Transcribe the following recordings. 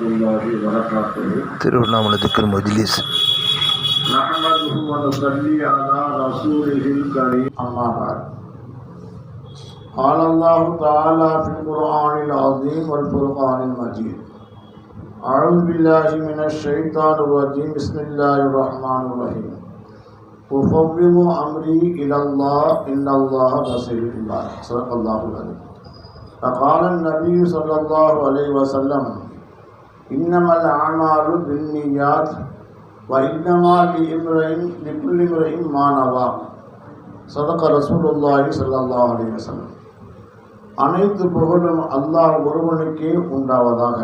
வரஹ்மத்துல்லாஹி வபரகாத்துஹு. திருவண்ணாமலை திக்ர் மஜ்லிஸ். நஹ்மதுஹு வ நுஸல்லி அலா ரசூலிஹில் கரீம். அம்மா பஅத். قال الله تعالى في القرآن العظيم والفرقان المجيد. أعوذ بالله من الشيطان الرجيم. بسم الله الرحمن الرحيم. أفوض أمري إلى الله إن الله بصير بالعباد. صدق الله العظيم. فقال النبي صلى الله عليه وسلم إنما الأعمال بالنيات وإنما لكل امرئ ما نوى. صدق رسول الله صلى الله عليه وسلم. அனைத்து புகழும் அல்லாஹ் ஒருவனுக்கே உண்டாவதாக.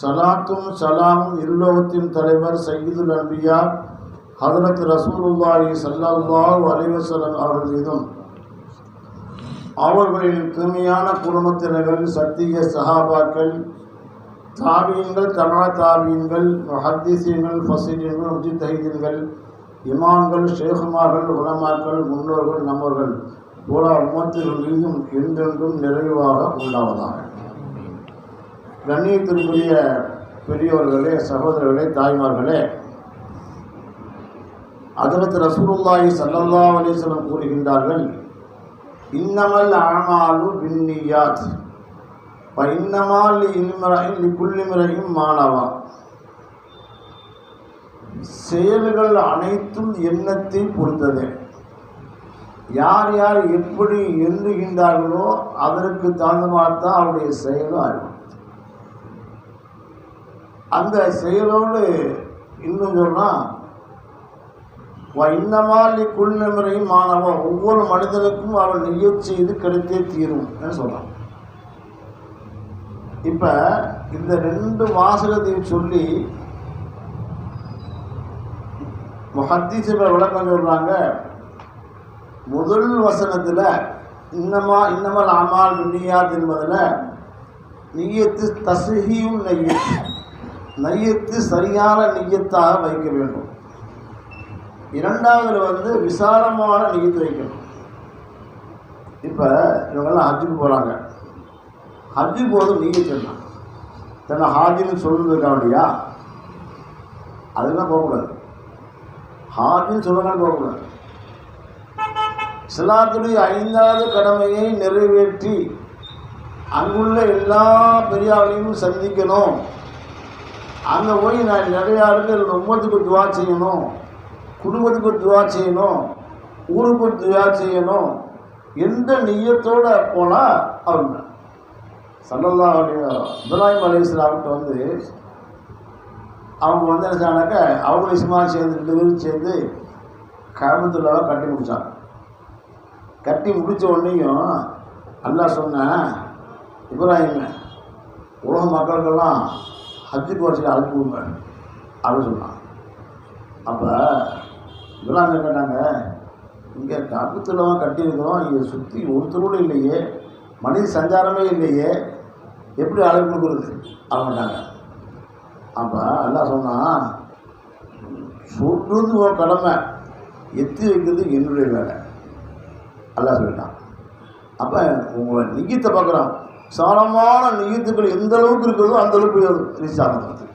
சலாத்தும் சலாமும் இருலோகத்தின் தலைவர் சய்யிதுல் அன்பியா ஹதரத் ரசூலுல்லாஹி ஸல்லல்லாஹு அலைஹி வஸல்லம் அவர்கள் மீதும் அவர்களின் தூய்மையான குடும்பத்தினர்கள், சத்திய சஹாபாக்கள், தாபீன்கள், தபா தாபீன்கள், முஹத்திஸீன்கள், ஃபஸீரீன்கள், முஜ்தஹிதீன்கள், இமாம்கள், ஷேகுமார்கள், உலமாக்கள், முன்னோர்கள், நம்மவர்கள் போல உம்மத்தின் மீதும் என்றென்றும் நிறைவாக உண்டாவதாக. கண்ணியத்திற்குரிய பெரியோர்களே, சகோதரர்களே, தாய்மார்களே, ஹதரத் ரசூலுல்லாஹி ஸல்லல்லாஹு அலைஹி வஸல்லம் கூறுகின்றார்கள், இன்னமல் அமாலு பின்னியாத் வ இன்னமா லிக்குல்லி இம்ரிஇன் மா நவா. செயல்கள் அனைத்தும் எண்ணத்தை பொறுத்தது. யார் யார் எப்படி எண்ணுகின்றார்களோ அதற்கு தகுந்தமாகத்தான் அவருடைய செயலும் ஆகும். அந்த செயலோடு இன்னும் சொன்னால் இன்னமாலி குள்ளிமரையும் மாணவன் ஒவ்வொரு மனிதனுக்கும் அவள் நியத் செய்து கிடைத்தே தீரும் சொல்றான். இப்ப இந்த ரெண்டு வாசகத்தையும் சொல்லி முஹத்திஸிகள் விளக்கம் சொல்றாங்க. முதல் வசனத்துல இன்னமல் அமால் பின்னியாத் என்பதில் நியத்து தஸ்ஹீஹுன் நையத்து சரியான நியத்தாக வைக்க வேண்டும். இரண்டாவதுல விசாலமான நியத்து வைக்கணும். இப்போ இவங்கெல்லாம் ஹஜ்ஜுக்கு போகிறாங்க. ஹஜ்ஜு போது நியத்துனா தன்னை ஹாஜின்னு சொல்லுறதுக்காக இல்லையா, அதெல்லாம் போகக்கூடாது. ஹாஜின்னு சொல்லலாம் போகக்கூடாது. இஸ்லாத்துடைய 5வது கடமையை நிறைவேற்றி அங்குள்ள எல்லா பெரியார்களையும் சந்திக்கணும். அங்கே போய் நான் நிறையா இருக்கு உம்மத்துக்கு துவா செய்யணும், குடும்பத்துக்கு துவா செய்யணும், ஊருக்கு துவா செய்யணும் எந்த நியத்தோடு போனால் அவங்க ஸல்லல்லாஹு அலைஹி இப்ராஹிம் அலைஹிஸ்ஸலாம்கிட்ட அவங்க என்ன சொன்னாக்க அவங்க இஸ்மாயில் சேர்ந்து 2 பேரும் சேர்ந்து கஅபத்துல்லாஹை கட்டி முடித்தாங்க. கட்டி முடித்த உடனேயும் அல்லாஹ் சொன்னேன், இப்ராஹிம் உலக மக்களுக்கெல்லாம் ஹஜ்ஜுக்கு வச்சு அழைப்பு கொடுங்க அப்படின்னு சொன்னான். அப்போ இதெல்லாம் கேட்டாங்க, இங்கே கஅபத்துல்லாஹை கட்டியிருக்கிறோம், இங்கே சுற்றி ஒருத்தர் கூட இல்லையே, மனித சஞ்சாரமே இல்லையே, எப்படி அழைப்பு கொடுக்குறது அப்படின்ட்டாங்க. அப்போ அல்லாஹ் சொன்னான், சொல்றது உன் கடமை, எத்தி வைக்கிறது என்னுடைய வேலை அல்லாஹ் சொல்லிட்டான். அப்போ உங்களை நியத்தை பார்க்குறான். சாரமான நியத்துக்கள் எந்த அளவுக்கு இருக்கிறதோ அந்த அளவுக்கு ரீச் ஆகிறது.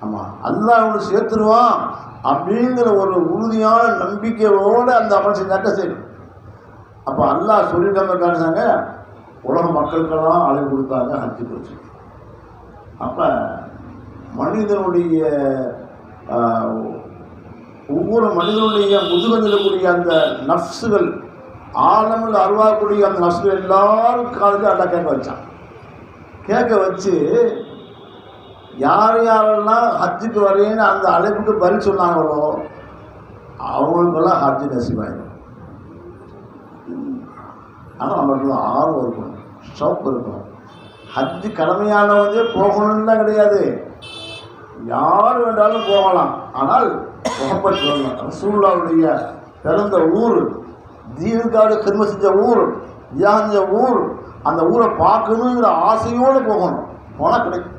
ஆமாம், அல்லாஹ் அவங்களை சேர்த்துருவான் அப்படிங்கிற ஒரு உறுதியான நம்பிக்கையோடு அந்த அமல் செஞ்சாக்க சரி. அப்போ அல்லாஹ் சொல்லிட்டாங்க காணிச்சாங்க, உலக மக்களுக்கெல்லாம் அழைப்பு கொடுத்தாங்க ஹஜ்ஜு போச்சு. அப்போ மனிதனுடைய ஒவ்வொரு மனிதனுடைய முதுகில் இருக்கக்கூடிய அந்த நஃப்ஸுகள், ஆழமில் அருவாக்கூடிய அந்த நஃப்ஸுகள் எல்லாரும் காலத்தையும் அல்லா கேட்க வச்சான். கேட்க வச்சு யார் யாரெல்லாம் ஹஜ்ஜுக்கு வரேன்னு அந்த அழைப்புக்கு பதில் சொன்னாங்களோ அவங்களுக்கெல்லாம் ஹஜ்ஜு நசீபாயிடும். ஆனால் நம்மளுக்கு ஆர்வம் இருக்கணும், ஷவுக் இருக்கணும். ஹஜ்ஜு கடமையானவங்க போகணும்னு தான் கிடையாது, யார் வேண்டாலும் போகலாம். ஆனால் முஹப்பத் வரணும். ரசூலுல்லாஹ்வுடைய பிறந்த ஊர், தீனுக்காக கிரும செஞ்ச ஊர், தியாகம் செஞ்ச ஊர், அந்த ஊரை பார்க்கணுங்கிற ஆசையோடு போகணும். போனால் கிடைக்கும்.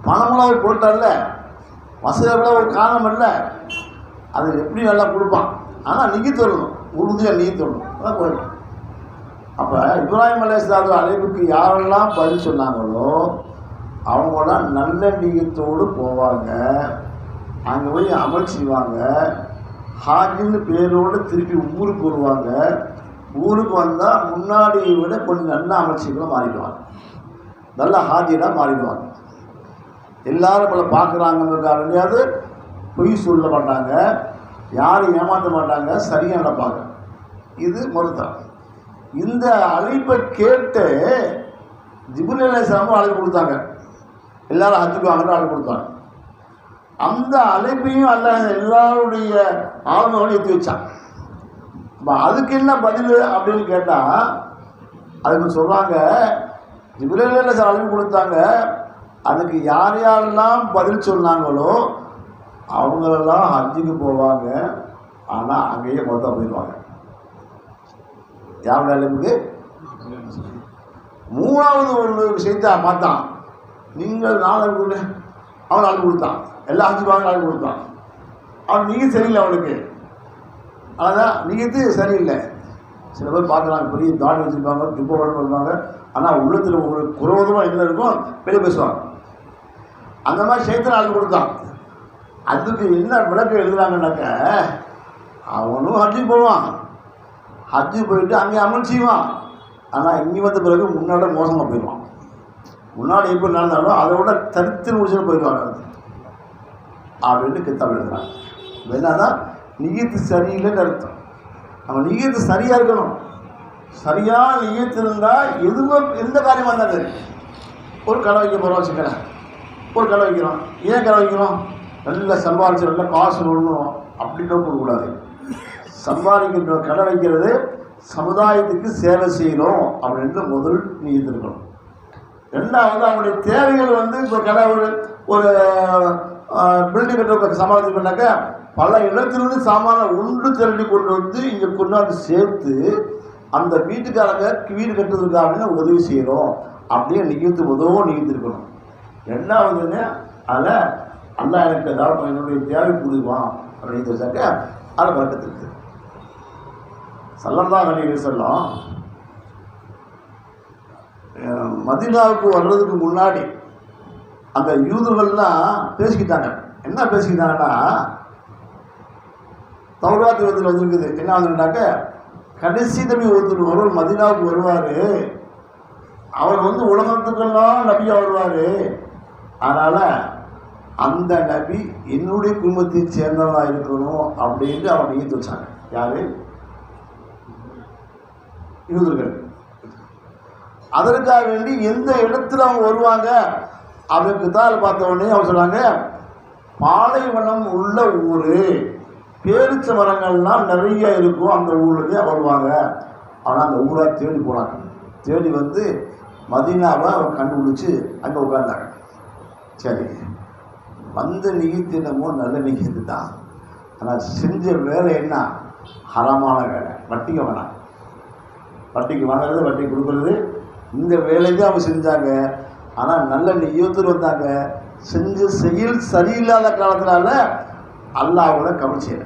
பணமெல்லாம் அவர் போட்டார்ல, வசதியில் ஒரு காரணம் இல்லை, அது எப்படி நல்லா கொடுப்பான். ஆனால் நியத்து வரணும், உறுதியாக நியத்து வரணும், அதான் போயிடும். அப்போ இப்ராஹிம் அலைஹிஸ்ஸலாம் அழைப்புக்கு யாரெல்லாம் பதில் சொன்னாங்களோ அவங்களாம் நல்ல நீயத்தோடு போவாங்க, அங்கே போய் அமல் செய்வாங்க, ஹாஜின்னு பேரோடு திருப்பி ஊருக்கு வருவாங்க. ஊருக்கு வந்தால் முன்னாடியை விட கொஞ்சம் நல்ல அமைச்சிகளும் மாறிடுவாங்க, நல்ல ஹாஜியாக மாறிடுவாங்க. எல்லாரும் நம்மளை பார்க்குறாங்கன்றதுக்காக பொய் சொல்ல மாட்டாங்க, யாரும் ஏமாற்ற மாட்டாங்க, சரியாக நடப்பாங்க. இது மறுத்தான். இந்த அழைப்பை கேட்டு ஜிப்ரீல் அலைஹிஸ்ஸலாம் அழைப்பு கொடுத்தாங்க, எல்லாரும் ஹஜ்ஜுக்கு வாங்கன்னு அழைப்பு கொடுத்தாங்க. அந்த அழைப்பையும் அல்லாஹ் எல்லாருடைய ஆளுமையோடு ஏற்றி வச்சான். அதுக்கு என்ன பதில் அப்படின்னு கேட்டால் அதுக்கு சொல்கிறாங்க, ஜிப்ரீல் அலைஹிஸ்ஸலாம் அழைப்பு கொடுத்தாங்க, அதுக்கு யார் யாரெல்லாம் பதில் சொன்னாங்களோ அவங்களெல்லாம் ஹஜ்ஜுக்கு போவாங்க, ஆனால் அங்கேயே மொத்தம் போயிடுவாங்க. யாருடைய அழைப்புக்கு? மூணாவது ஒரு விஷயத்தை பார்த்தான், நீங்கள் நாளை கூட அவன் அழைப்பு கொடுத்தான், எல்லா ஹஜ்ஜுக்கு அழைப்பு கொடுத்தான். அவன் நீங்கள் சரியில்லை, அவனுக்கு அதான் நீங்கத்து சரியில்லை. சில பேர் பார்க்குறாங்க, பெரிய தாடி வச்சுருப்பாங்க, துப்ப உடம்பு வருவாங்க, ஆனால் உள்ளத்தில் ஒரு குரோதமாக என்ன இருக்கும், வெளியே பேசுவாங்க. அந்த மாதிரி ஷைத்தான் அழைப்பு கொடுத்தான். அதுக்கு என்ன விளக்கம் எழுதுறாங்கன்னாக்க, அவனும் ஹஜ்ஜுக்கு போவான், ஹஜ்ஜு போயிட்டு அங்கே அமல் செய்வான், ஆனால் இங்கே வந்த பிறகு முன்னாடி மோசமாக போயிடுவான். முன்னாடி எப்படி நடந்தாலும் அதை விட தரித்து முடிச்சு போயிடுவாங்க அப்படின்னு கித்தாப் எழுதுறாங்க. என்னன்னா நியத்து சரியில்லைன்னு அர்த்தம். நம்ம நியத்து சரியாக இருக்கணும். சரியான நியத்து இருந்தால் எதுவும் எந்த காரியமாக இருந்தாலும் சரி. ஒரு கடை வைக்க போகிறோம் வச்சுக்கிறேன், ஒரு கடை வைக்கிறோம். ஏன் கடை வைக்கிறோம்? நல்லா சம்பாதிச்சு நல்லா காசு ஒன்றும் அப்படின்னா போடக்கூடாது. சம்பாதிக்கின்ற கடை வைக்கிறது சமுதாயத்துக்கு சேவை செய்யணும் அப்படின்ட்டு முதல் நியத்து இருக்கணும். ரெண்டாவது அவங்களுடைய தேவைகள் இப்போ கடை ஒரு பில்டிங் கட்ட சமாளித்து பண்ணாக்க பல இடத்திலிருந்து சாமான ஒன்று திரட்டி கொண்டு வந்து இங்கே கொண்டாந்து சேர்த்து அந்த வீட்டுக்காரங்க வீடு கட்டுறதுக்காக உதவி செய்கிறோம் அப்படியே நிகழ்த்து உதவும் நிகழ்த்து இருக்கணும். ரெண்டாவதுங்க அதில் அல்லாஹ் எனக்கு ஏதாவது என்னுடைய தேவை புரிவான் அப்படின்னு வச்சாக்க அதில் பறக்கத்து இருக்குது. ஸல்லல்லாஹு அலைஹி வஸல்லம் மதீனாவுக்கு வர்றதுக்கு முன்னாடி அந்த யூதர்கள்லாம் பேசிக்கிட்டாங்க. என்ன பேசிக்கிட்டாங்கன்னா, தௌராத் வேதத்தில் வந்துருக்குது. என்ன வந்துட்டாக்க, கடைசி நபி ஒருத்தர் ஒருவர் மதீனாவுக்கு வருவார், அவர் உலகத்துக்கெல்லாம் நபியாக வருவார், அதனால் அந்த நபி என்னுடைய குடும்பத்தை சேர்ந்தவனாக இருக்கணும் அப்படின்ட்டு அவன் நியத்து வச்சாங்க. யார்? யூதர்கள். அதற்காக வேண்டி எந்த இடத்துல அவங்க வருவாங்க அவருக்கு தான் பார்த்த உடனே அவங்க சொன்னாங்க, பாலைவனம் உள்ள ஊர், பேரிச்ச மரங்கள்லாம் நிறைய இருக்கும், அந்த ஊர்லேயே வருவாங்க. ஆனால் அந்த ஊரை தேடி போனாங்க. தேடி மதீனாவை அவங்க கண்டுபிடிச்சி அங்கே உட்கார்ந்தாங்க. சரி, வந்த நிகழ்த்தினமோ நல்ல நிகழ்த்து தான், ஆனால் செஞ்ச வேலை என்ன? ஹராமான வேலை. வட்டிக்கு வேணாம், வட்டிக்கு வாங்குறது, வட்டி கொடுக்குறது, இந்த வேலைக்கு அவங்க செஞ்சாங்க. ஆனால் நல்ல நியத்தோடு வந்தாங்க. செஞ்ச செயல் சரியில்லாத காலத்தினால அல்லாஹ்வோட கவனிச்சேன்.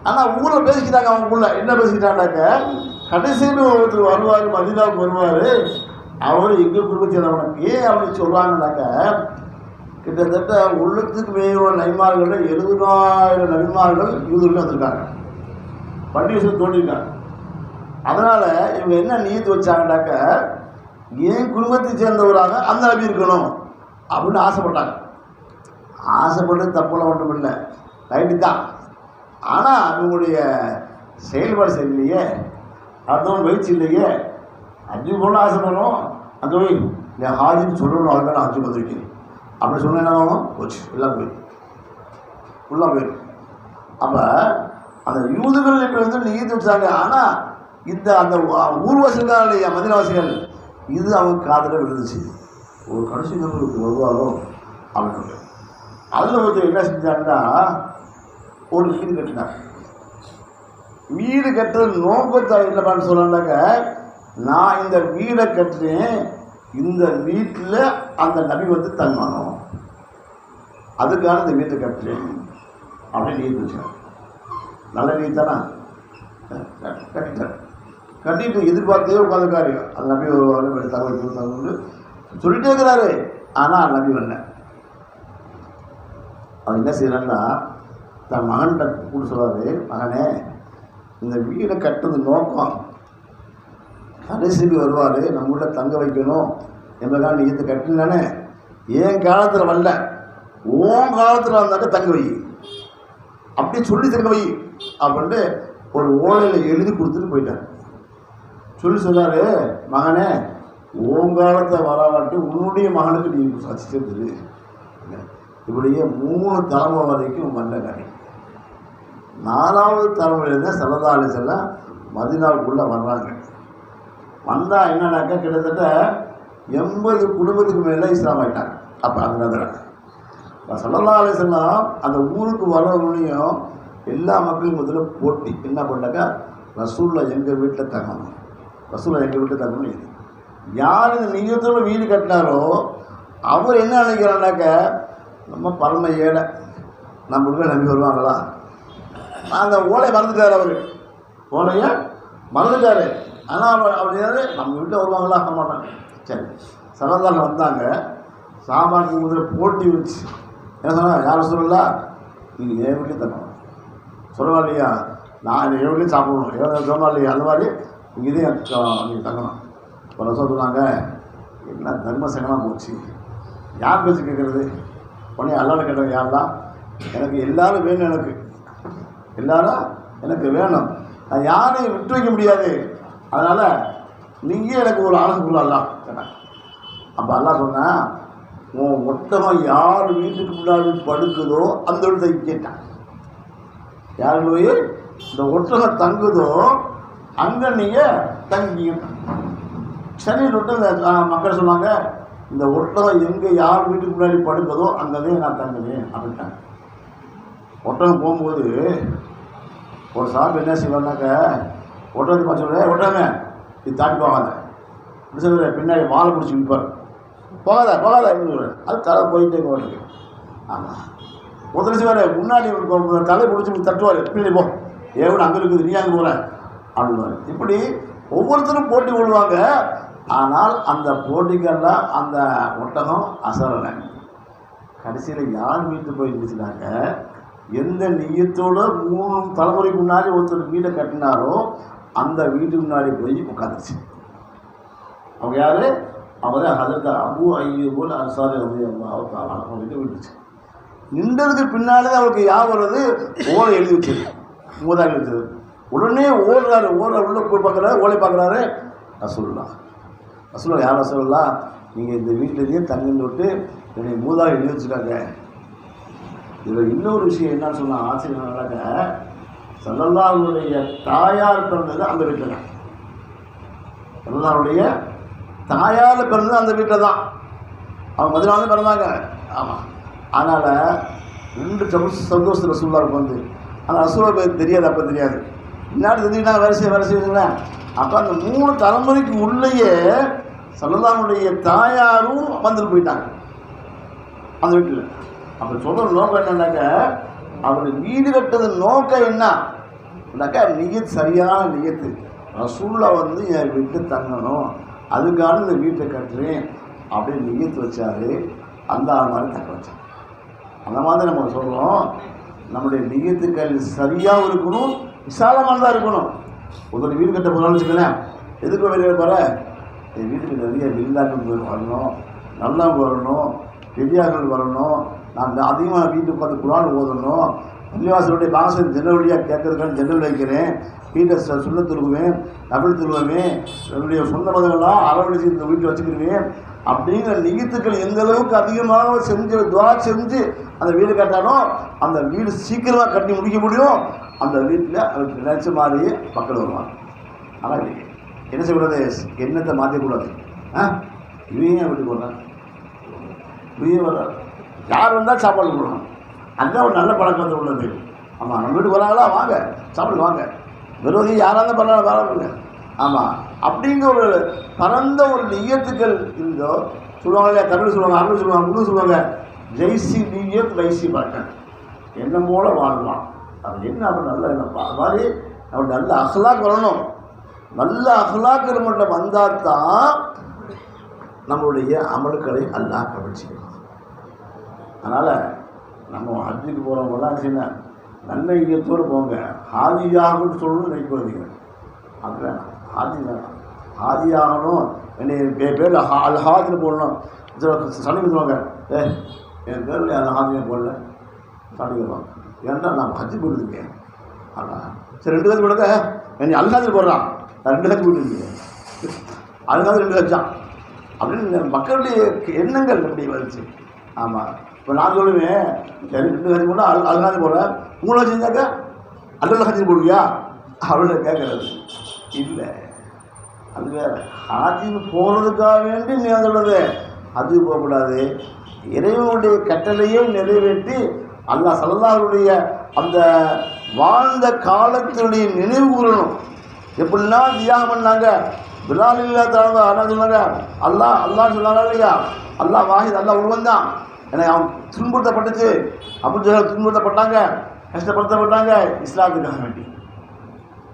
ஆனால் ஊரில் பேசிக்கிட்டாங்க. அவங்களுக்குள்ள என்ன பேசிக்கிட்டாங்கன்னாக்க, கடைசியில் ஒருத்தர் வருவார், மதீனாவுக்கு வருவார், அவர் எங்கள் குடும்பத்தினவனுக்கு ஏன் அப்படி சொல்கிறாங்கன்னாக்க, கிட்டத்தட்ட உள்ளத்துக்கு மேலும் நபிமார்கள் 70,000 நபிமார்கள் யூதர்கள் வந்திருக்காங்க, பண்டிகை சொல்லி தோண்டிருக்காங்க. அதனால் இவங்க என்ன நியத்து வச்சாங்கன்னாக்க, என் குடும்பத்தை சேர்ந்தவராக அந்த நபி இருக்கணும் அப்படின்னு ஆசைப்பட்டாங்க. ஆசைப்பட்டு தப்புலாம் ஒன்றும் இல்லை, ரைட்டு தான். ஆனால் அவங்களுடைய செயல்பாடு சரியில்லையே, அடுத்தவங்க முயற்சி இல்லையே. அஞ்சு போல ஆசைப்படணும், அந்த போய் இந்த ஹாஜின்னு சொல்லணும், அதுக்காக நான் அஞ்சு வந்திருக்கேன் அப்படி சொன்ன என்ன ஆகும்? போச்சு, எல்லாம் போயிடும், ஃபுல்லாக போயிடும். அப்போ அந்த யூதுகள் இப்படி நியத்து வச்சாங்க. ஆனால் இந்த அந்த ஊர்வாசிகள் இல்லையா, மதீனாவாசிகள், இது அவங்க காதில் விழுந்துச்சு. ஒரு கடைசி நபருக்கு வருவாரோ அப்படின்னு. அதில் ஒருத்தர் என்ன செஞ்சாங்கன்னா, ஒரு வீடு கட்டினாங்க. வீடு கட்டுறது நோக்கத்தை இல்லைப்பான்னு சொன்னாக்க, நான் இந்த வீடை கட்டுறேன், இந்த வீட்டில் அந்த நபி தன்மானம், அதுக்கான இந்த வீட்டை கட்டுறேன் அப்படின்னு நீட்டு வச்சாங்க. நல்ல நீத்தானா? கட்டிட்டார். கட்டிட்டு எதிர்பார்த்தே உட்காந்துக்காரு. அந்த நபி ஒரு தகவல் சொல்லிட்டே இருக்கிறாரு. ஆனால் நபி வரல. அவன் என்ன செய்யறான்னா தன் மகன்கிட்ட கூட சொல்றாரு, மகனே இந்த வீடை கட்டுறது நோக்கம் கடைசிக்கு வருவார், நம்ம வீட்டை தங்க வைக்கணும் என்பதான் நீ இதை கட்டினானே, என் காலத்தில் வரல ஓன் காலத்தில் வந்தாக்க தங்க வை, அப்படி சொல்லி தங்க வை அப்படின்ட்டு ஒரு ஓலையில் எழுதி கொடுத்துட்டு போயிட்டார். சொல்றாரு, மகனே ஓங்காலத்தை வராட்டி உன்னுடைய மகனுக்கு நீ சச்சிச்சது. இப்படியே 3 தலைமுறை வரைக்கும் வந்த கதை. 4வது தலைமுறையில்தான் ஸல்லல்லாஹு அலைஹி வஸல்லம் மதீனாவுக்குள்ளே வர்றாங்க. வந்தால் என்னன்னாக்கா கிட்டத்தட்ட 80 குடும்பத்துக்கு மேலே இஸ்லாம் ஆகிட்டாங்க. அப்போ அந்த ஸல்லல்லாஹு அலைஹி வஸல்லம் அந்த ஊருக்கு வரவங்களையும் எல்லா மக்களும் முதல்ல போட்டி என்ன பண்ணாக்கா, ரசூலுல்லாஹ் எங்கள் வீட்டில் தங்கணும், ரசூலுல்லாஹ் எங்கள் வீட்டில் தங்கணும். இது யார் இந்த நீயத்தோட வீடு கட்டினாரோ அவர் என்ன நினைக்கிறான்னாக்க, நம்ம பரம ஏழை, நம்ம வீட்டில் நம்பி வருவாங்களா, அந்த ஓலையை மறந்துட்டார், அவர் ஓலையை மறந்துட்டார். ஆனால் அவர் நம்ம வீட்டில் வருவாங்களா ஆக மாட்டாங்க. சரி, சரதாரில் வந்தாங்க, சாமானுக்கு முதல்ல போட்டி வச்சு என்ன சொன்னால், யாரும் சொல்லலாம் நீங்கள் என் வீட்லேயும் தங்கணும், சொல்லவா இல்லையா, நான் என் வீட்லேயும் சாப்பிடணும், எவ்வளோ சொல்லலாம் இல்லையா, அந்த மாதிரி இங்கே நீங்கள் தங்கணும். இப்போ சொல்லுவாங்க, என்ன தர்ம சங்கமாக போச்சு, யார் பேச்சு கேட்குறது, உடனே அல்லாத கேட்டவங்க யாரெல்லாம், எனக்கு எல்லோரும் வேணும், எனக்கு எல்லாரும் எனக்கு வேணும், நான் யாரையும் விட்டு வைக்க முடியாது, அதனால் நீங்கள் எனக்கு ஒரு ஆளுக்கு சொல்லலாம் கேட்டாங்க. அப்போ அல்லா சொன்னேன், உன் ஒட்டகம் யார் வீட்டுக்கு முன்னாடி படுக்குதோ அந்த இடத்தை கேட்டான், யார் போய் இந்த ஒட்டகம் தங்குதோ அங்கே நீங்கள் தங்கிங்க. சரி விட்டு மக்கள் சொன்னாங்க, இந்த ஒட்டகம் எங்கே யார் வீட்டுக்கு முன்னாடி படுக்குதோ அங்கே நான் தங்குவேன் அப்படின்ட்டாங்க. ஒட்டகம் போகும்போது ஒரு சாப்பிட்டு என்ன செய்வாருனாக்க, ஒட்டகத்தை பார்த்து சொல்ல, ஒட்டகமே இது தாண்டி போகாத, இப்படி சொல்ல பின்னாடி வாழை பிடிச்சி விற்பார், போகாத போகாத அப்படின்னு அது தலை போயிட்டே போகிறது. ஆமாம், ஒருத்தர் செய்வார், முன்னாடி தலை பிடிச்சி தட்டுவார், பின்னாடி போ, ஏன் அங்கே இருக்குது நீ அங்கே போகிற அப்படின்வார். இப்படி ஒவ்வொருத்தரும் போட்டி கொள்வாங்க. ஆனால் அந்த போட்டிக்கெல்லாம் அந்த ஒட்டகம் அசரலை. கடைசியில் யார் வீட்டு போய் இருந்துச்சுனாக்க, எந்த நியத்தோட 3 தலைமுறைக்கு முன்னாடி ஒருத்தர் வீட்டை கட்டினாரோ அந்த வீட்டுக்கு முன்னாடி போய் உட்காந்துருச்சு. அவங்க யார், அவங்க தான் ஹஜ்ரத் அபூ அய்யூப் அல் அன்சாரி ரலியல்லாஹு தஆலா அவங்க விட்டுச்சு. நின்றதுக்கு பின்னாலே அவருக்கு யார் வர்றது, ஓலை எழுதி வச்சது, மூதா எழுதி வச்சது. உடனே ஓடுறாரு, உள்ள போய் பார்க்குறாரு, ஓலை பார்க்குறாரு, ரசூலுல்லாஹ் ரசூலுல்லாஹ் யார் ரசூலுல்லாஹ், நீங்கள் இந்த வீட்டிலேயே தங்குன்னு விட்டு என்னுடைய மூதா எழுதி வச்சுருக்காங்க. இதில் இன்னொரு விஷயம் என்னன்னு சொன்னால் ஆச்சரியனாக்க, ஸல்லல்லாஹுடைய தாயார் பிறந்தது அந்த வீட்டில் தான், ஸல்லல்லாஹுடைய தாயார் பிறந்தது அந்த வீட்டில் தான், அவங்க மதீனால பிறந்தாங்க. ஆமாம், அதனால் 2 சந்தோஷம் ரசூலுல்லாஹ்வுக்கு வந்து, ஆனால் ரசூலுல்லாஹ்வுக்கு தெரியாது, அப்போ தெரியாது, முன்னாடி தெரிஞ்சுன்னா வேலை செய்யுங்களேன். அப்போ அந்த 3 தலைமுறைக்கு உள்ளேயே ஸல்லல்லாஹுடைய தாயாரும் வந்துட்டு போயிட்டாங்க அந்த வீட்டில். அப்போ சொல்கிற நோக்கம் என்னன்னாக்க, அவர் வீடு கட்டுறது நோக்கம் என்னன்னாக்கா, நியத் சரியான நியத்து, ரசூலுல்லாஹ் வந்து என் வீட்டு தங்கணும், அதுக்கான இந்த வீட்டை கட்டுறேன் அப்படின்னு நியத்து வச்சாரு. அந்த மாதிரி தக்க வச்சார். அந்த மாதிரி நம்ம சொல்கிறோம், நம்முடைய நியத்துக்கள் சரியாகவும் இருக்கணும், விசாலமானதாக இருக்கணும். ஒருத்தர் வீடு கட்ட போகிறான்னு வச்சுக்கலேன், எதுக்கு வெளியே போகிற, என் வீட்டுக்கு நிறைய வில்லாக்கள் வரணும், நல்லவங்க வரணும், பெரியார்கள் வரணும், நான் அதிகமாக வீட்டுக்கு பார்த்து குரான் ஓதணும், பள்ளிவாசலுடைய பாசம் ஜன்னல் வழியாக கேட்கறதுக்கான ஜன்னல் வைக்கிறேன், வீட்டை சுண்ண துருவுவேன், நபில் துருவேன், என்னுடைய சொந்த மதங்கள்லாம் அரவணைச்சு இந்த வீட்டில் வச்சுக்கிடுவேன் அப்படிங்கிற நியத்துக்கள் எந்த அளவுக்கு அதிகமாக செஞ்சு துவா செஞ்சு அந்த வீடு கட்டாலும் அந்த வீடு சீக்கிரமாக கட்டி முடிக்க முடியும். அந்த வீட்டில் அவருக்கு நினைச்ச மாதிரியே மக்கள் வருவாங்க. ஆனால் என்ன செய்யக்கூடாது, எண்ணத்தை மாற்றக்கூடாது. இவங்க வீட்டுக்கு போடுறாங்க, இவங்க வர்றாங்க, யார் வந்தால் சாப்பாடு கொடுக்கணும், அதுதான் ஒரு நல்ல பழக்கத்தை உள்ளது. ஆமாம், நம்ம வீட்டுக்கு வராங்களா, வாங்க சாப்பிடு வாங்க, விரோதி யாராக இருந்தால் பரவாயில்ல வராங்க. ஆமாம், அப்படிங்கிற ஒரு பரந்த ஒரு நியத்துக்கள் இருந்தோ சொல்லுவாங்க இல்லையா, தமிழ் சொல்லுவாங்க, அரபு சொல்லுவாங்க, முழு சொல்லுவாங்க, ஜெய்சி நியத் வைசி பழக்கம், என்ன போல வாழலாம். அது என்ன அப்படி நல்ல எண்ணம், அது மாதிரி நம்ம நல்ல அஹ்லாக் வரணும். நல்ல அஹ்லாக்கு நம்மகிட்ட வந்தால் தான் நம்மளுடைய அமல்களை அல்லாஹ் கவனிச்சிக்கணும். அதனால் நம்ம ஹஜ்ஜுக்கு போகிறவங்களாம் சின்ன நல்ல இயத்தோடு போங்க. ஹாஜியாகணும்னு சொல்லணும்னு நினைக்கிறீங்க, அது வேணாம். ஹாஜி வேணாம், ஹாஜியாகணும் என்னை பேர் ஹாஜின்னு போடணும். சனிக்குவாங்க, என் பேர் அந்த ஹாஜியை போடல சனிக்குவாங்க. ஏன்னா நான் ஹஜ்ஜு போட்டுருக்கேன். ஆனால் சரி 2 கட்சி போடுங்க, என்னை அல்காஜில் போடுறான், நான் 2 கட்சி போட்டுருக்கேன், அதுக்காக 2 கட்சான் அப்படின்னு மக்களுடைய எண்ணங்கள் அப்படி வந்துச்சு. ஆமாம், இப்போ நான் சொல்லுவேன் 2 கட்சி போட்டால் அல்காஜி போடுறேன், 3 கட்சி இருந்தாக்கா அல்ல கட்சி போடுவியா அப்படின்னு கேட்கறது இல்லை. அது வேறு. ஹாஜின்னு போகிறதுக்காக வேண்டி நீ சொல்கிறது ஹஜ்ஜுக்கு போகக்கூடாது. இறைவனுடைய கட்டளையை நிறைவேற்றி அல்லாஹ் ஸல்லல்லாஹுடைய அந்த வாழ்ந்த காலத்தினுடைய நினைவு கூறணும். எப்படிலாம் தியாகம் பண்ணாங்க. பிலால் இல்லா தஆலா என்ன சொன்னாங்க, அல்லாஹ் சொன்னாங்க இல்லையா, அல்லாஹ் வாஹித், அல்லாஹ் ஒருவன் தான். ஏன்னா அவன் துன்புறுத்தப்பட்டுச்சு, அபூ ஜஹல் துன்புறுத்தப்பட்டாங்க, கஷ்டப்படுத்தப்பட்டாங்க இஸ்லாத்துக்காக வேண்டி.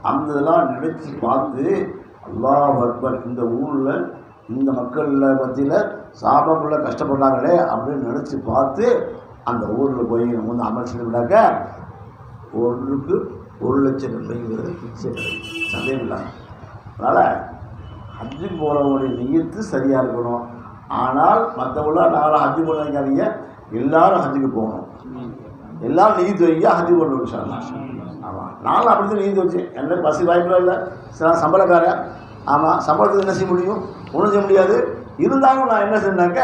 அந்த இதெல்லாம் நினைச்சு பார்த்து அல்லாஹ் அக்பர், இந்த ஊரில் இந்த மக்களில் மத்தியில் சாபாக்குள்ள கஷ்டப்பட்டாங்களே அப்படின்னு நினச்சி பார்த்து அந்த ஊரில் போய் நம்ம வந்து அமல் செய்யப்படாக்க ஒன்றுக்கு 1,00,000 ரூபாய்ங்கிறது பிச்சை சந்தேகம் இல்லாமல். அதனால் ஹஜ்ஜுக்கு போகிறவங்களுடைய நியத்து சரியாக இருக்கணும். ஆனால் மற்றவங்கள நாங்கள் ஹஜ்ஜு போட நினைக்காதீங்க, எல்லோரும் ஹஜ்ஜுக்கு போகணும். எல்லோரும் நீதி வைக்க ஹஜ்ஜு போடணும் விஷயம். ஆமாம், நானும் அப்படி தான் நீதி வச்சேன். என்ன பசி வாய்ப்புலாம் இல்லை, சம்பளக்காரன். ஆமாம், சம்பளத்துக்கு என்ன செய்ய முடியும், ஒன்றும் செய்ய முடியாது. இருந்தாலும் நான் என்ன செஞ்சேன்னாக்க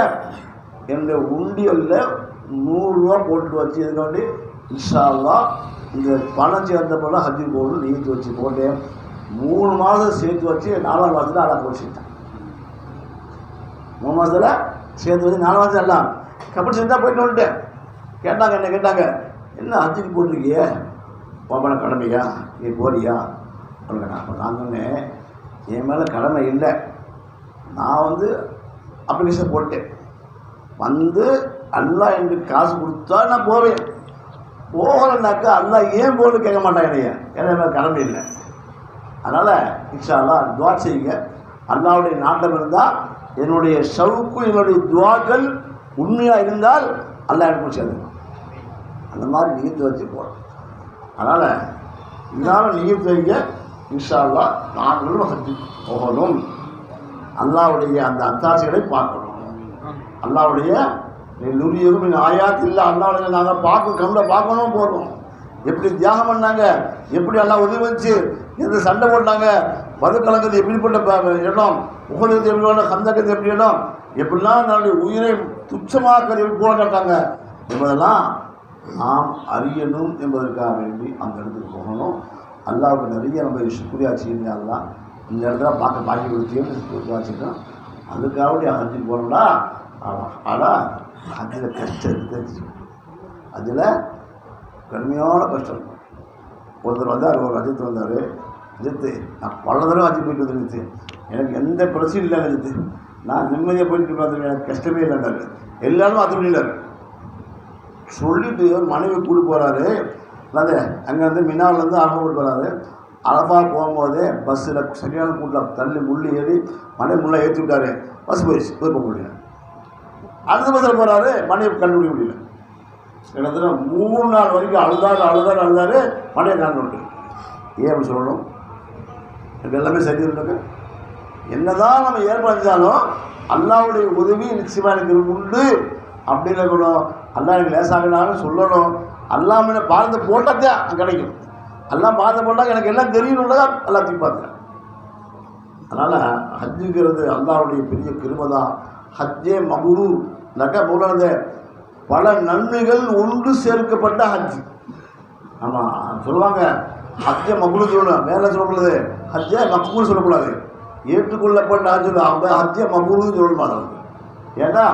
என்னுடைய உண்டியலில் 100 ரூபா போட்டு வச்சு இதுக்காண்டி இன்ஷா அல்லாஹ் இந்த பணம் சேர்ந்த போல ஹஜ்ஜுக்கு போகணும்னு நீதி வச்சு போட்டேன். 3 மாதம் சேர்த்து வச்சு 4ஆம் மாதத்தில் அதான் போச்சுட்டேன். 3 மாதத்தில் சேர்த்து வச்சு 4 மாதம் எல்லாம் கப்பல் செஞ்சால் போயிட்டு வந்துட்டேன். கேட்டாங்க என்ன ஹஜ்ஜுக்கு போட்டிருக்கிய, போன கடமையா, நீ போறியா அப்படின்னா. அப்போ நான் சொன்னேன், என் மேலே கடமை இல்லை, நான் வந்து அப்ளிகேஷன் போட்டேன், வந்து அல்லாஹ் எனக்கு காசு கொடுத்தா நான் போவேன், போகலைன்னாக்கா அல்லாஹ் ஏன் போகணும்னு கேட்க மாட்டான் என்னைய, ஏன்னா என் மேலே கடமை இல்லை. அதனால் இன்ஷா அல்லாஹ் துவா செய்யுங்க. அல்லாஹ்வுடைய நாட்டம் இருந்தால் என்னுடைய ஷவுக்கு, என்னுடைய துவாக்கள் உண்மையாக இருந்தால் அல்லாஹ் எனக்கு சேர்ந்துடும். அந்த மாதிரி நீயத்து வச்சு போகிறோம். அதனால் இதனால் நீயத்து வைக்க இன்ஷா அல்லாஹ் நாங்களும் ஹஜ்ஜுக்கு போகணும். அல்லாஹ்வுடைய அந்த அத்தாட்சிகளை பார்க்கணும். அல்லாஹ்வுடைய நுரியரும் ஆயாத் இல்லை, அல்லாஹ்வுடைய நாங்கள் கண்ணில் பார்க்கணும் போகிறோம். எப்படி தியாகம் பண்ணாங்க, எப்படி எல்லாம் உதவி வச்சு எந்த சண்டை போட்டாங்க, பதுக்கலங்கிறது எப்படிப்பட்ட இடம், உகலுக்கு எப்படி இடம், கந்தக்கிறது எப்படி இடம், எப்படிலாம் நம்முடைய உயிரை துச்சமாக எப்படி போட கேட்டாங்க என்பதெல்லாம் நாம் அறியணும் என்பதற்காக வேண்டி அந்த இடத்துக்கு போகணும். அல்லாவுக்கு நிறைய நம்ம சுக்ரியா செய்யணும். அல்லாஹ் இந்த இடத்துல பார்க்க பாக்கி கொடுத்தியும் வச்சுக்கணும். அதுக்காக ஹஜ்ஜுக்கு போகணும்னா ஆனால் அதில் கஷ்டம் இருக்குது, அதில் கடுமையான கஷ்டம். ஒருத்தர் வந்தார், ஒரு அஜித் வந்தார். அஜித்து, நான் பல தடவை ஹஜ்ஜு போயிட்டு வந்துருந்துச்சு, எனக்கு எந்த பிரச்சனையும் இல்லை அஜித்து, நான் நிம்மதியாக போயிட்டு வந்துருக்கேன், எனக்கு கஷ்டமே இல்லைன்னாரு. எல்லாரும் அது பண்ணிட்டார். சொல்லிவிட்டு மனைவி கூட்டு போகிறாரு. அதாவது அங்கேருந்து மினாவிலேருந்து அரபா கூட்டு போகிறாரு. அரபா போகும்போதே பஸ்ஸில் சரியான கூட்டில் தள்ளி முள்ளி ஏறி மனைவி முள்ளை ஏற்றி விட்டார். பஸ் போயிடுச்சு, போய் போக முடியல. அடுத்த பஸ்ஸில் போகிறாரு, மனைவி கண்டுபிடிக்க முடியல. கிட்டத்தட்ட 3 நாள் வரைக்கும் அழுதாரு. மனைவி கண்டுபிடி. ஏன் அப்படி சொல்லணும், எனக்கு எல்லாமே சரி இருக்கு. என்னதான் நம்ம ஏற்படுத்தாலும் அல்லாஹ்வுடைய உதவி நிச்சயமாக எனக்கு உண்டு அப்படின்னு இருக்கணும். அல்லாஹ் எனக்கு லேசாகினாலும் சொல்லணும். அல்லாம பாரத்தை போட்டால் கிடைக்கும். எல்லாம் பாரத்தை போட்டால் எனக்கு எல்லாம் தெரியணுன்றதா எல்லாத்தையும் பார்த்தேன். அதனால் ஹஜ்ஜுங்கிறது அல்லாஹ்வுடைய பெரிய கிருபை தான். ஹஜ்ஜே மபுரூர் நக்க போனது பல நன்மைகள் ஒன்று சேர்க்கப்பட்ட ஹஜ். ஆமாம் சொல்லுவாங்க, ஹஜ்ஜை மபுரூர் சொல்லணும், மேலே சொல்லக்கூடாது. ஹஜ்ஜை மக்பூல் சொல்லக்கூடாது. ஏற்றுக்கொள்ளப்பட்ட ஹஜ் ஹஜ்ஜை மபுரூர் சொல்ல மாட்டாங்க. ஏன்னா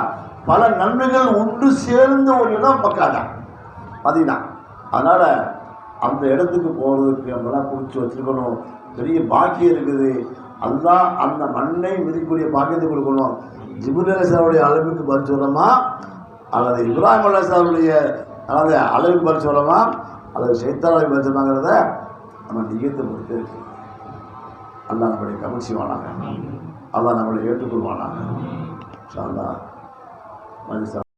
பல நன்மைகள் ஒன்று சேர்ந்த ஒரு இடம் பக்காதான் மதீனா. அதனால் அந்த இடத்துக்கு போகிறதுக்கு நம்மளாம் குறித்து வச்சுருக்கணும். பெரிய பாக்கியம் இருக்குது. அல்லாஹ் அந்த மண்ணை மிதிக்கூடிய பாக்கியத்தை கொடுக்கணும். ஜிப்ரீல் அலைஹிஸ்ஸலாமுடைய அளவுக்கு பதில் சொல்லணுமா, அல்லது இப்ராஹிம் அலைஹிஸ்ஸலாமுடைய அளவுக்கு பதில் சொல்லணுமா, அல்லது ஷைத்தான் அளவுக்கு பதில் சொன்னாங்கிறத நம்ம நியத்தை பொறுத்து இருக்கு. அல்லாஹ் நம்மளுடைய கவனிச்சுவானாங்க, அல்லாஹ் நம்மளை ஏற்றுக்கொள்வானாங்க. இன்ஷா அல்லாஹ் மஜ்லிஸ்